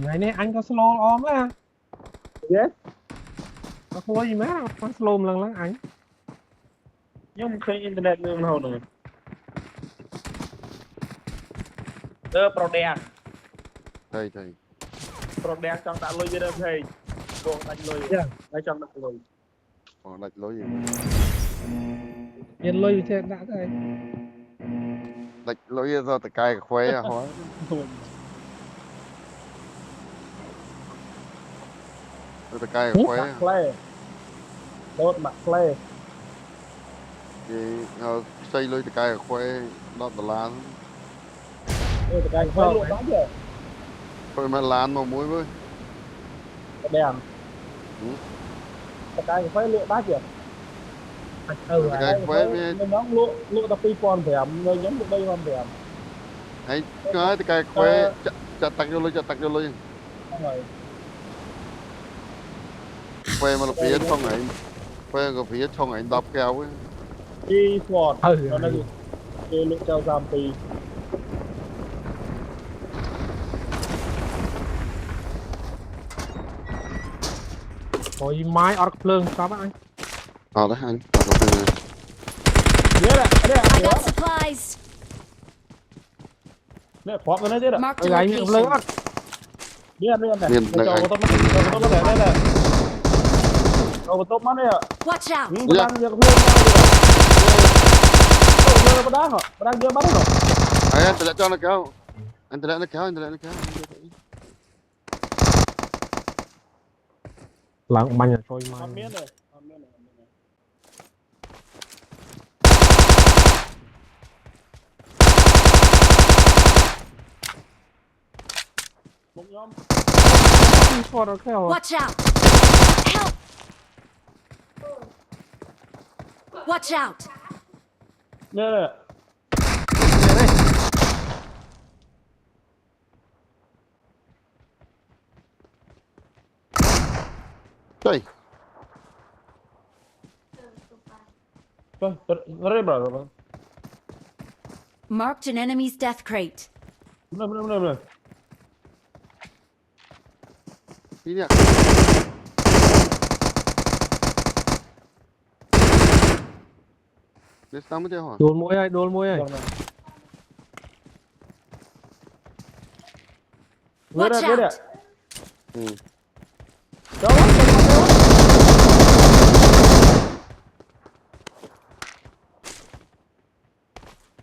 Ngày nay anh có slow ôm á. Yes. Có slow gì má, có slow lần lần anh. Nhưng khi internet nó hầu nữa. Pro đen. Thầy. Pro đen trong đã lôi ra thầy. Buông đánh lôi. Lấy trong đặt lôi. Còn lạch lối gì? Yên lôi thế đã thôi. Lạch lối do tại cài khoe à hóa. Do tại cài khoe. Play. Đốt mặt play. Thì xây lối tại cài khoe nó là lan. Tại cài khoe luôn đó chứ. Thôi mà lan mà muối với. Đèn. Tại cài khoe lựa bát chứ. Tại cài khoe với nó lựa tập pi con thèm người nhắm được đây con thèm. ấy nói tại cài khoe chặt tặng vô lối khoe mà là phía trong này khoe có phía trong này đập keo ấy Đi sport nó là đi lựa treo giam pi. Ôi mai orc plương sao bác anh? đấy anh I got supplies. Nè, khoác cái này chứ ạ. Marked a Anh miệng plương location. á. Miền này. Miền Cho này. cái tốt nó để đây nè. Cho cái tốt mắt này ạ. Watch out. Đang giờ cái nó đang hả? Đang giờ bắt rồi. anh tự cho nó kéo anh tự nó kéo Lặng bánh trôi mai. Miền này. Một nhóm. Watch out. Help. Watch out. Nè. chơi Rồi bro. Marked an enemy's death crate. Nè. đi nè để sao mới theo hả Đồn mũi ơi. Watch out.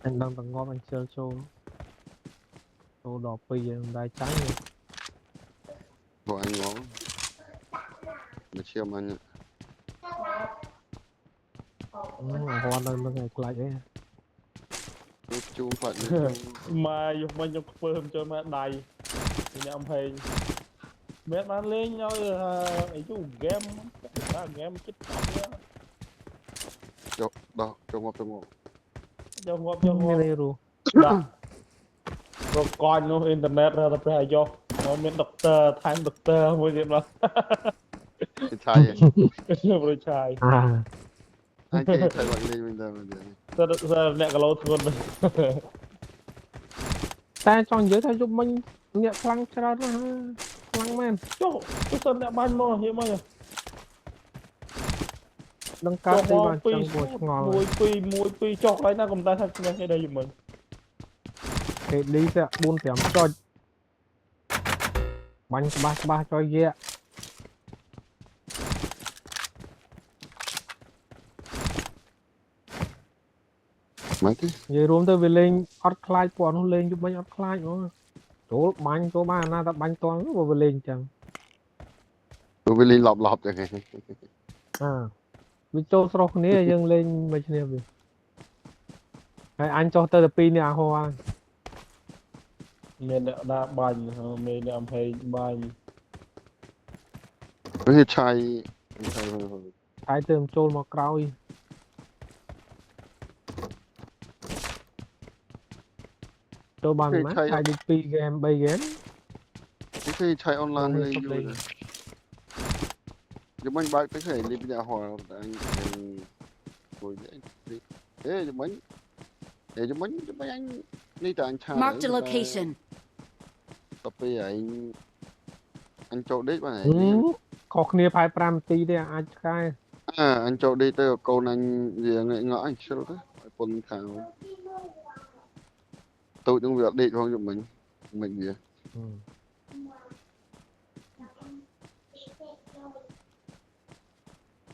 Anh đang tầng ngon anh chơi show đỏ pì đai trắng rồi. của anh nó để chiêm anh Hoa lên ngày lại ấy. chú phận Mà dùng mình dùng phơm cho mà đầy. Thì ông thầy mẹ nó lên nhau ấy chú game chết tóc á. đó trong ngọc Cho ngọt. Dạ. Rồi coi nó internet ra tập ra cho nó miễn doctor thay doctor mới gì mà cái chai rồi trai anh cái chai bằng đi mình giờ nè cái lô thôn Ta chọn dưới thay giúp mình nhẹ khăn cho nó khăn men chỗ cái sân nè ban nó như mà nâng cao đi vào trong buổi ngon mùi pi chọc lấy na cùng ta thật nghe đây giùm mình để đi sẽ buôn tiệm cho bánh ba cho ghẹ mấy cái vậy luôn tới về lên hot clay bọn nó lên giúp bánh hot clay nữa chỗ bánh chỗ ba na ta bánh toán rồi về lên chẳng tôi với linh lọp rồi vì chỗ sau này dừng lên mấy chuyện gì anh cho tờ pin nhà hoa mình đã bành mình làm hay bành វាឆៃឆៃ ហើយទៅចូលមកក្រោយចូលបានណាឆៃដូច2 game 3 game គេឆៃអនឡាញលេងយូរ លេង Chúng mình bác tới thể lên nhà hòa anh ngồi để chúng mình để chúng mình anh đi từ anh cha Marked a location. tập bây giờ anh chỗ đấy mà này ខុសគ្នា5 នាទីទេអាចឆ្កែ anh chỗ đi tới câu anh gì ngại ngõ anh chưa đó quân thảo tôi trong việc đi cho mình gì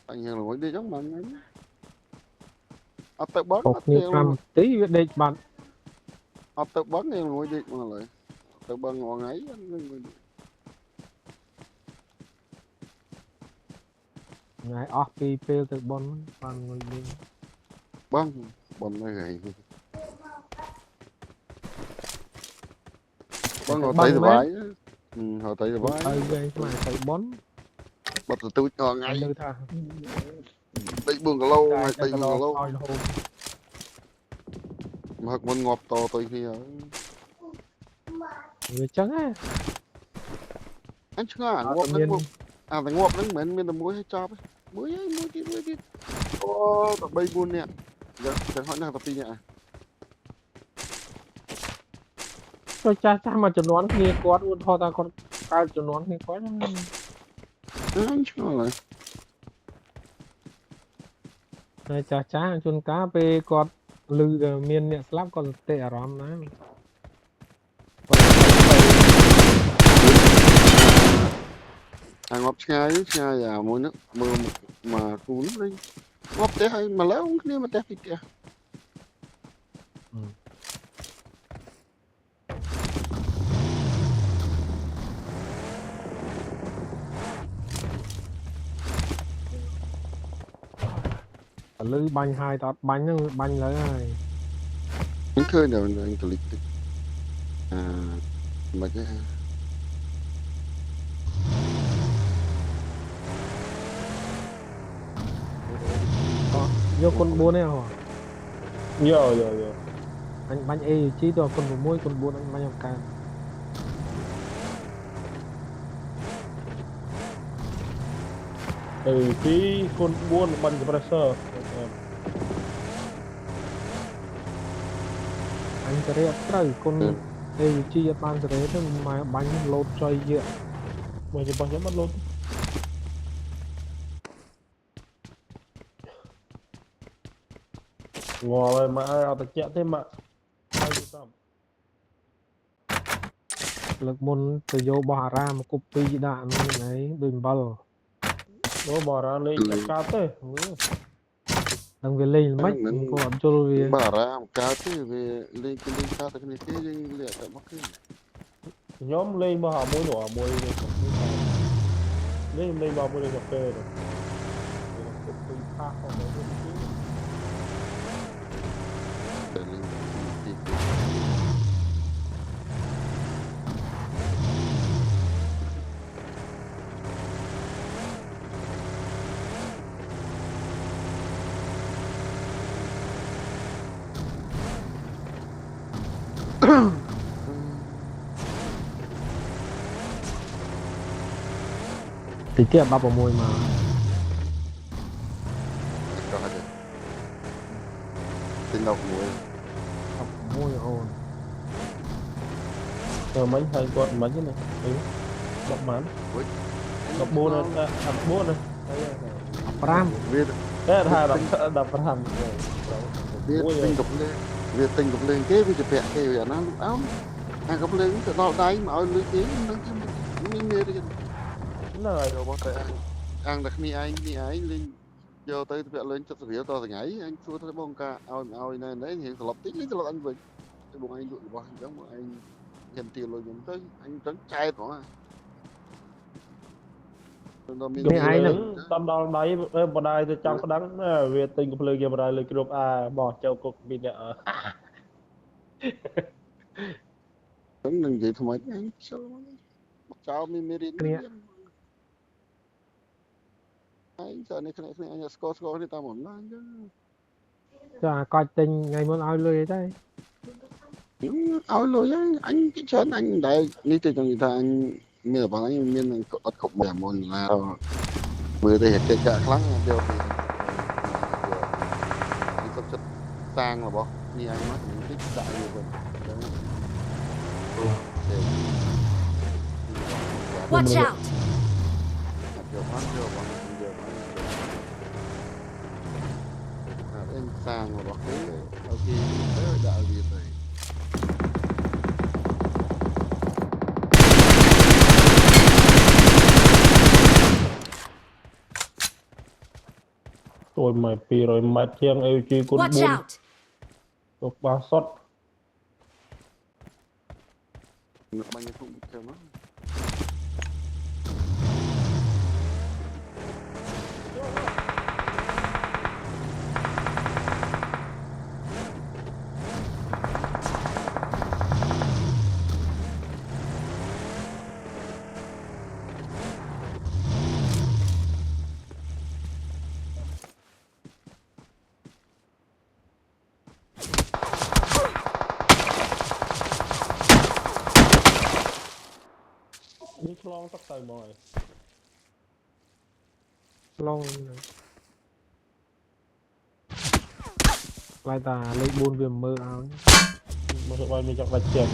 anh hiểu là mỗi đi giống bạn ấy ở tới bớt ខុសគ្នា5 នាទីវាដេកបាត់ ở tới bớt em mỗi đi mà lại tới bớt ngọn ấy ថ្ងៃអស់ពីពេលទៅបនបានងុយលេង bớt bớt này gầy bớt họ thấy là vãi họ thấy là ទៅ vãi វិញខ្មែរទៅបន bớt từ tôi ngọn ហើយ ấy នៅថា đây buồn cả lâu này តែ đây កន្ល buồn cả ង lâu ឲ្យរហូត mà học môn ngọt to tôi khi វាចឹងហ៎ anh chưa à ngọt nắng buồn à phải ngọt nắng mến miền muối hay cho muối ấy muối đi ô tập bay buồn nè giờ giờ hỏi nào tập đi nhỉ ទៅចាស់មួយចំនួនគ្នាគាត់ឧទាហរណ៍ថាគាត់កើតចំនួនគ្នាគាត់ anh chưa rồi តែចាស់ជួនកាលពេលគាត់ឮមានអ្នកស្លាប់គាត់សតិអារម្មណ៍ណា à ngọt ngay à muối nước mưa mà cuốn đi ngọt té hay mà léo không kia mà té thịt kìa ឮបាញ់ហើយតអត់បាញ់ហ្នឹងបាញ់លើហើយ anh khơi nào anh click à mà cái យកគុណ4ទេហ៎ Yo អញបាញ់ AG ទៅគុណ6គុណ4អញបាញ់អង្កើត tí con buôn bắn compressor អញសេរីអត់ត្រូវគុណ AG អត់បានសេរីទេមកបាញ់លោតចុយយក mà chỉ bắn mất luôn ngò rồi mà aiเอาแต่แกะthế mà ai đi xong លើកមុនទៅយកបោះអារាមគប់2ដាក់នោះហ្នឹងដូចអំបិល nó bỏ ra lấy chặt cá thế ដឹងវាលេងមិនគាត់អត់យល់វា bà ra một cá chứ về lên cái lên cá cái này cái liệt tại mắc cái nhóm lên mà họ mua nổ mua lên vào mua cà phê rồi để lên thìតិចទៀត16មក có hết rồi tin đọc muối 16អូន rồi mấy hai con mấy cái này đập mán đập buôn này đập buôn này 5 viết thế là đập hầm viết tinh đục lên viết tinh đục lên cái chụp vẽ cái vậy nó áo ai gặp lên cái đau đáy mà lưới tiếng nó nghe đi nó rồi rồi bao tay ăn được mi ai lên vô tới vẽ lên cho tôi to thì nhảy anh xua tới bông ca ao này đấy hiện lọc tí lấy cho anh về cái bông anh dụi bỏ giống một anh nhận tiền rồi dùng tới anh trắng trai đó cái ai nữa tâm đau đáy bên đây tôi trong có đắng về tình của lời kia bên đây lời group a bỏ châu cục bị nợ trắng đừng vậy thôi anh sao cháu mi mi đi anh giờ này anh score đi tao muốn lan chứ chả coi tình ngày muốn ao lười đây ao lối anh cái chén anh đấy như thế trong người ta anh miền bằng anh miền có khủng bố môn là mưa thì cái cả lắng đều thì đi tập chất sang là bỏ như anh nói những cái đại nhiều rồi Watch out! điều phát điều bằng điều anh sang mà bỏ cái ok đấy đại gì rồi tôi mày pì rồi mày chiang yêu chi con Watch buôn out! tục ba sót bao nhiêu không theo nó đi long tóc tay mồi long lại ta lấy buôn về mơ áo nhé. mà sự bay mình chọn đặt chèn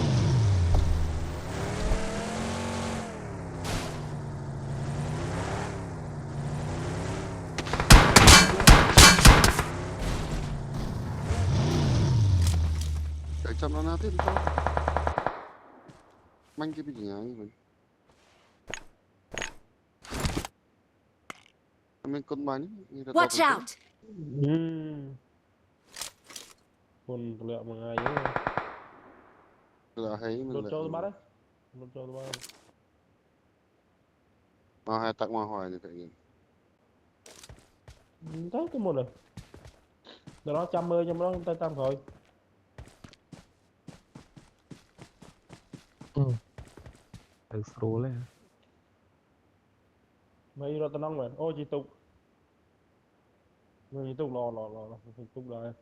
để cho nó nát thêm sao manh cái gì nhá mình con bánh Watch out! con lẹ mà ngay nhá là thấy mình lột trâu bắt đấy lột trâu bắt mà hai tặng hoa hoài này phải thấy cái một này đó 110 trong đó tay tam rồi từ số lên mấy rồi tao nóng rồi ôi chị tục người chị tục lò chị tục lại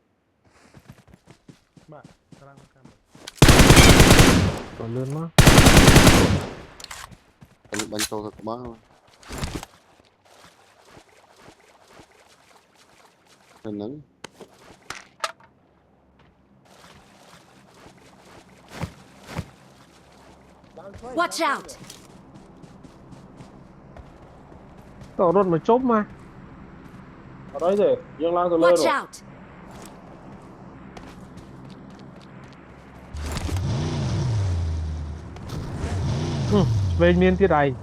bạn đang cam còn lươn má anh bánh trâu thật má nên nắng Watch out! tổ rốt mà chốt mà ở đấy rồi dương lan từ lên rồi Watch out! về miền tiết này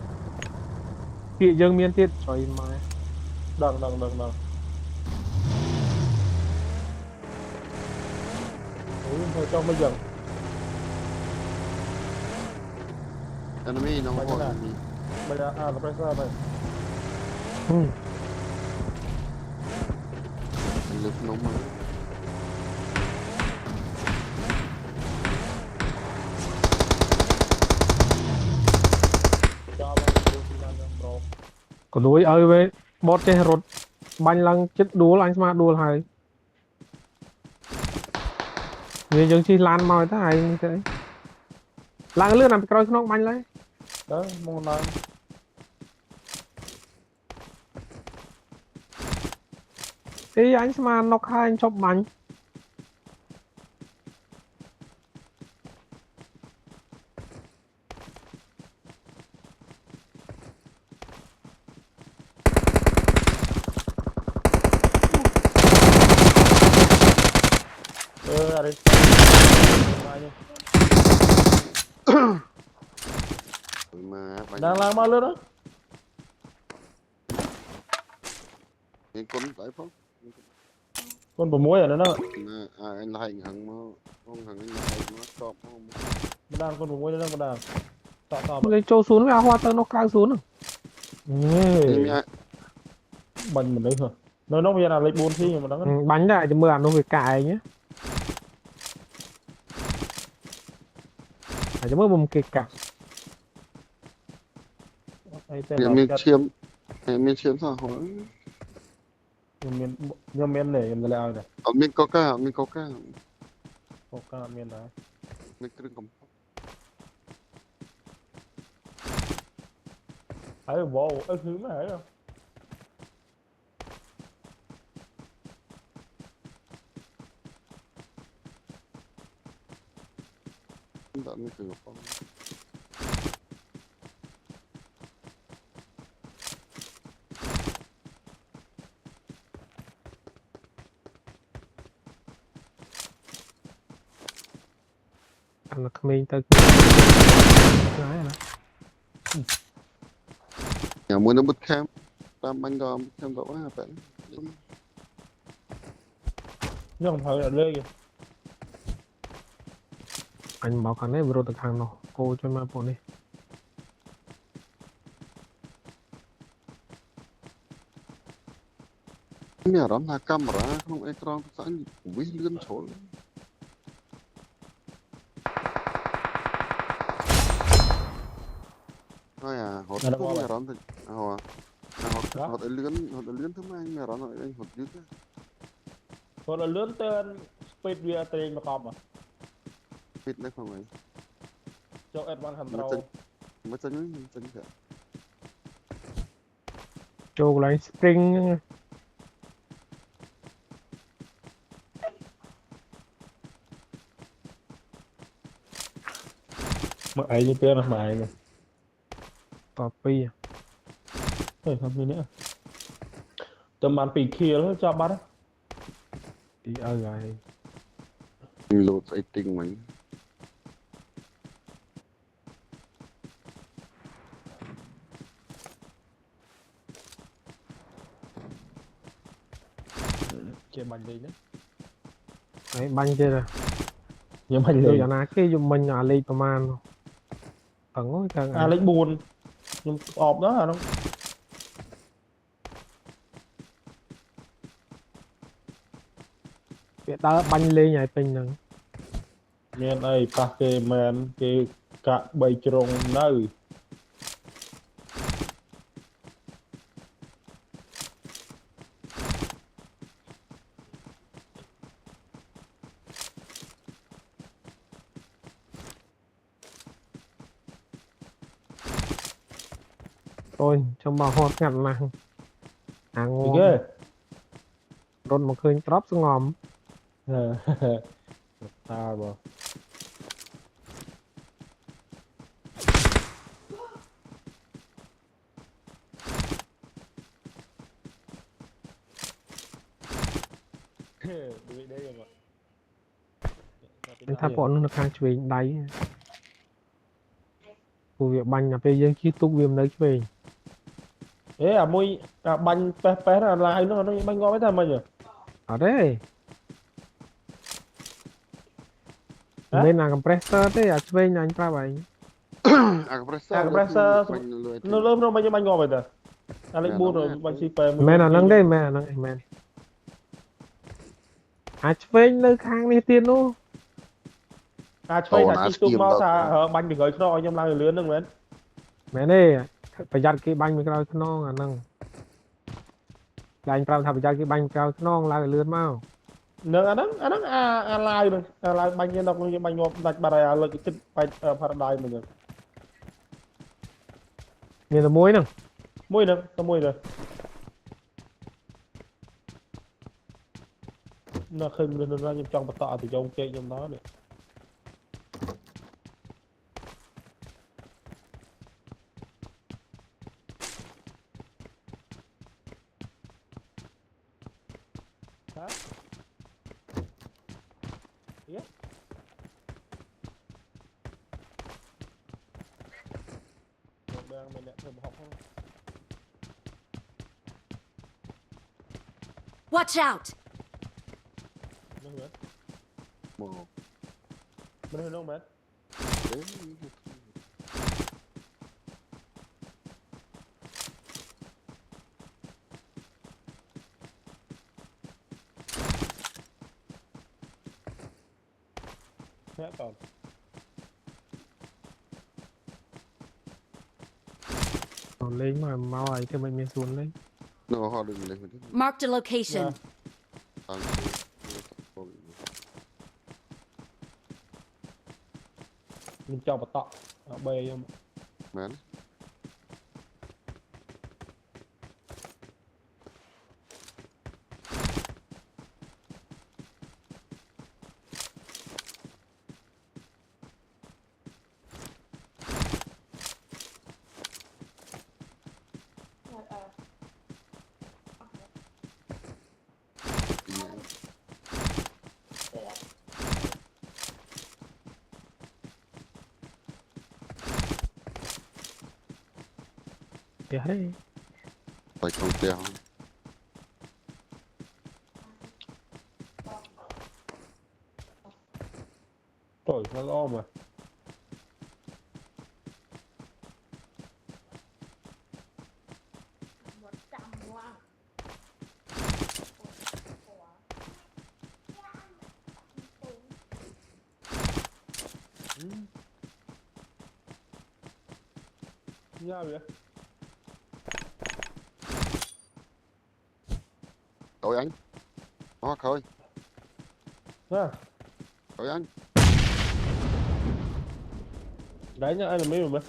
kỵ dương miền tiết trời mà đằng thôi cho bây giờ enemy nó Bánh hồi này. bây giờ là phải sao đây lực nóng mà cho bao bro còn đối ơi với bot trên rốt bánh lăng chết đuối anh mà đuối hay như dương chi lan màu thế này như thế lan lươn làm cái nó bánh lấy đó mong nói thì anh mà nó khai anh chọc bánh ở đây mà bánh đang làm bao lứa đó những con tại phong con bò muối ở đó đó anh hành hằng mà không hằng anh hành nó chọn không đang con bò muối đó đang tao lấy trâu xuống với áo hoa tơ nó cao xuống bánh mình đấy thôi nó bây giờ là lấy 4 thi mà nó bánh đại thì mưa ăn nó phải cài nhé phải cho mưa bùm kịch cả miền chiêm sao hỏi nhưng miền này em lại này ở miền coca miền coca có miền này miền kêu cầm ấy vô ấy thứ mà ấy không đã miền kêu cầm anh là mình tới cái này nhà mua nó bứt kham tam bánh đò kham đó quá bạn nhưng không phải là lê kìa anh bảo cái này vừa được hàng nào cô cho mà bộ này nhà đó là camera không ekran sáng quý lươn chỗ thôi à hột cũng nhà đó thì hột lươn thứ mấy nhà đó là anh hột dữ á còn là lớn tên speed via train mà không à biết đấy không ấy cho advanced control mới chân kìa cho lại spring mà ấy như kia là mày này copy không gì nữa tầm bàn bị kia nó cho bắt thì rồi lột ấy tinh mình chơi bánh gì nữa đấy banh chơi rồi nhưng bánh rồi gì giờ nào cái dùng mình à lyประมาณtầng ngói chân à lấy buồn nhưng ọp đó hả nó việc đó banh lên nhảy pin nè miền ấy các cái men cái cả bầy trồng nơi tôi trong bò hột ngặt nè hàng thì ngon ghê rôn một khơi drop xuống ngòm ta bò anh tháp bọn nó khang chuyện đáy của việc banh là bây giờ khi túc viêm đấy về ê à mui à bánh bé bé là lại nó bánh ngon mấy thằng mày nhỉ ở đây hả bên là compressor thế à về nhà anh ra vậy aggressor nó lớn nó bánh ngon vậy ta à lấy buồn rồi bánh xì phê men là nâng đây men là nâng men à về nơi khang này tiền luôn à chơi là chỉ tung mau xa bánh bị gửi nó nhầm lại lươn nữa mến mẹ đây phải giặt cái banh mình cao non à nâng là anh ra thằng giặt cái banh cao non là lươn mau nâng anh à lại rồi à lại bánh nhân độc như bánh ngọt đặt bà này là cái chất bánh paradise mình rồi nhìn là muối nè mùi nè tao mùi rồi nó khi mình ra nhầm trong bát tọa thì cho ông chơi trong đó được hả yeah. Đang mình lại thử học không Watch out! nó hứa một nó hứa không mến thế còn còn lên mà mau ấy thì mình xuống lên nó họ đừng lên mình Marked a location. tăng mình cho một tọ bê cho mến Thì đấy. phải không treo trời nó lo mà nha vậy cậu anh ho thôi ha cậu anh đấy nhá anh là mấy mà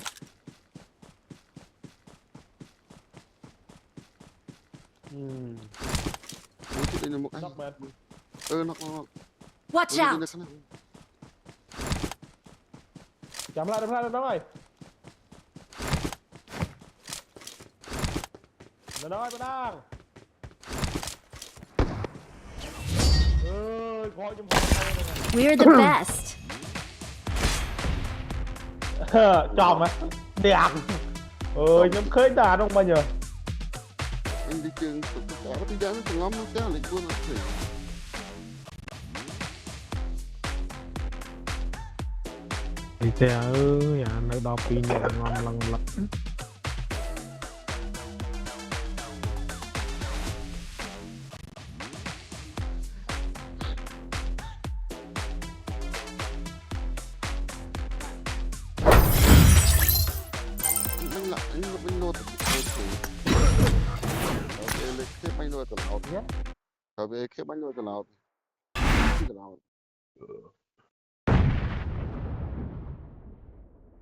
ủa chứ đây là một anh nóc man nó Watch out! chạm lại đó rồi nó đang gọi cho We're the best. chòm á đẹp nhóm khơi đà không bao giờ anh đi trường tụi cả đi ra nó từng lắm nó kéo lại luôn nó thì Thì xe ơi, nó đo pin này ngon lần lần. bánh nô cái bánh nô từ lào nhé về cái bánh nô từ lào